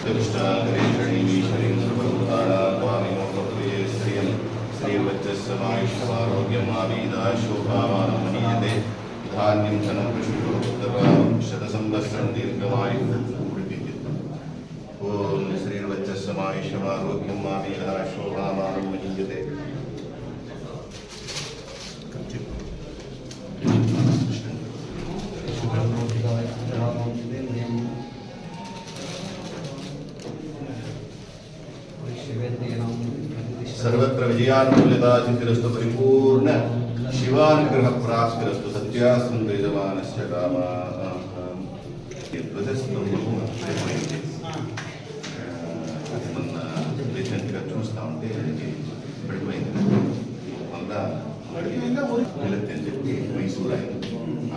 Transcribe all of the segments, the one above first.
श्रीवत्समायुष्यमारोग्यमावीदाशोभामानमनीयते धान्यं धनं पुष्पोत्तरां शतसंवत्सरं दीर्घमायुः ओम श्रीवत्समायुष्यमारोग्यमावीदाशोभामानमनीयते सर्वत्र विजयानुकूलताचितिरस्तु परिपूर्ण शिवानुग्रह प्राप्तिरस्तु सत्यास्मन् यजमानस्य कामाः రీసెంట్గా చూస్తూ ఉంటే పడిపోయింది. మళ్ళా అని చెప్పి మైసూర్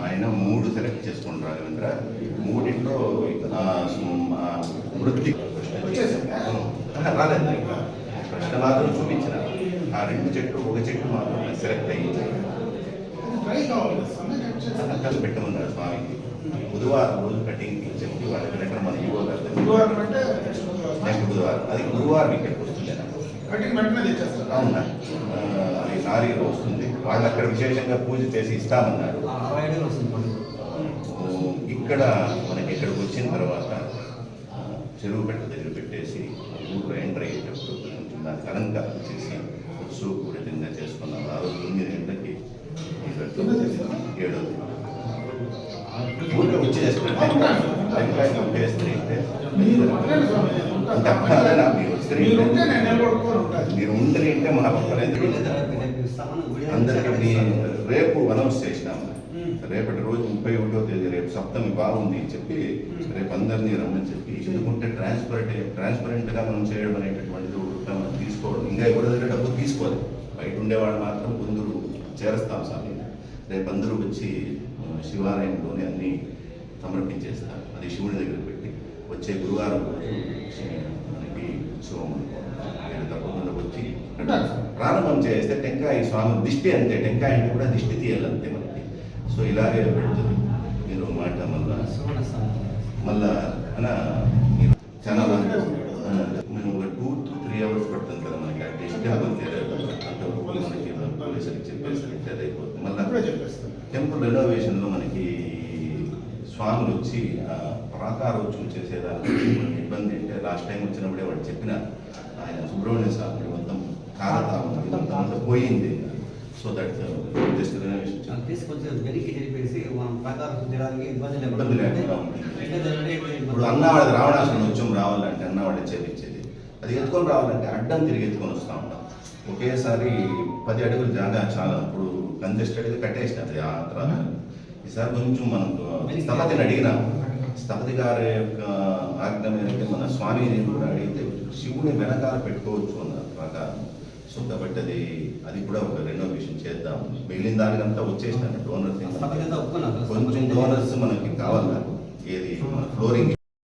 ఆయన 3 సెలెక్ట్ చేసుకుని రాఘవేంద్ర 3 వృత్తి రాలేదు. ప్రశ్న మాత్రం చూపించిన ఆ 2 చెట్లు 1 చెట్టు మాత్రం సెలెక్ట్ అయ్యింది. పెట్టమన్నారు స్వామికి. బుధవారం రోజు కటింగ్ చెప్పి వాళ్ళకి లెటర్ మన యువ గారు నెక్స్ట్ బుధవారం, అది గురువారం ఇక్కడికి వస్తుంది. అవునా, అది నారీలో వస్తుంది. వాళ్ళు అక్కడ విశేషంగా పూజ చేసి ఇస్తామన్నారు. ఇక్కడ మనకి ఇక్కడికి వచ్చిన తర్వాత చెరువు పెట్ట దగ్గర పెట్టేసి ఊరు ఎంటర్ అయ్యేటప్పుడు కొంచెం దానికి అలంకారం చేసి సూపు కూడా కింద చేసుకున్నాం. ఆ రోజు 9 గంటలకి 7 ఊరిలో వచ్చి చేసుకుంటే మీరు ఉండని అంటే మన అందరికీ రేపు అనౌన్స్ చేసినాము. రేపటి రోజు 31వ తేదీ రేపు సప్తమి బాగుంది అని చెప్పి రేపు అందరినీ రమ్మని చెప్పి, ఎందుకంటే ట్రాన్స్పరెంట్గా మనం చేయడం అనేటటువంటిది మనం తీసుకోవడం. ఇంకా ఎవరి దగ్గర డబ్బు తీసుకోవాలి. బయట ఉండేవాళ్ళు మాత్రం కొందరు చేరస్తాం స్వామి. రేపు అందరూ వచ్చి శివాలయంలోనే అన్నీ సమర్పించేస్తారు. అది శివుడి దగ్గర పెట్టి వచ్చే గురువారం రోజు మనకి ఉత్సవం అనుకోవాలి. తప్పకుండా వచ్చి ప్రారంభం చేస్తే టెంకాయ స్వామి దిష్టి అంతే. టెంకాయ అంటే కూడా దిష్టి తీయాలంతే మనకి. సో ఇలాగే పెడుతుంది. మీరు మాట మళ్ళా మీరు చాలా మేము ఒక 2 to 3 hours పడుతుంది కదా మనకి. ఆ దిష్టి మనకి పోలీసులకి చెప్పేసి అది అయిపోతుంది. మళ్ళీ టెంపుల్ రెనోవేషన్లో మనకి స్వాములు వచ్చి ప్రాకారోత్సవం చేసేదానికి ఇబ్బంది. అంటే లాస్ట్ టైం వచ్చినప్పుడే వాడు చెప్పిన ఆయన సుబ్రహ్మణ్య స్వామి మొత్తం కాలతామం అంతా పోయింది. సో దట్ జస్ట్ రెనోవేషన్ ఇబ్బంది లేకుండా ఇప్పుడు అన్నవాడికి రావణాసురుడు వచ్చం రావాలంటే అన్నవాడే చేపించేది. అది ఎత్తుకొని రావాలంటే అడ్డం తిరిగి ఎత్తుకొని వస్తూ ఉంటాం. ఒకేసారి 10 అడుగులు జాగా చాలా ఇప్పుడు కంజెస్టెడ్గా కట్టేసినది. ఆ తర్వాత ఈసారి కొంచెం మనం స్థపతిని అడిగినాం. స్థపతి గారి యొక్క ఆజ్ఞ మేరకు మన స్వామిని కూడా అడిగితే శివుని వెనకాల పెట్టుకోవచ్చు అన్న ప్రకారం. సో కాబట్టి అది కూడా ఒక రెనోవేషన్ చేద్దాం. మిగిలిన దానికంతా వచ్చేసినాను డోనర్స్. కొంచెం డోనర్స్ మనకి కావాలా, ఏది ఫ్లోరింగ్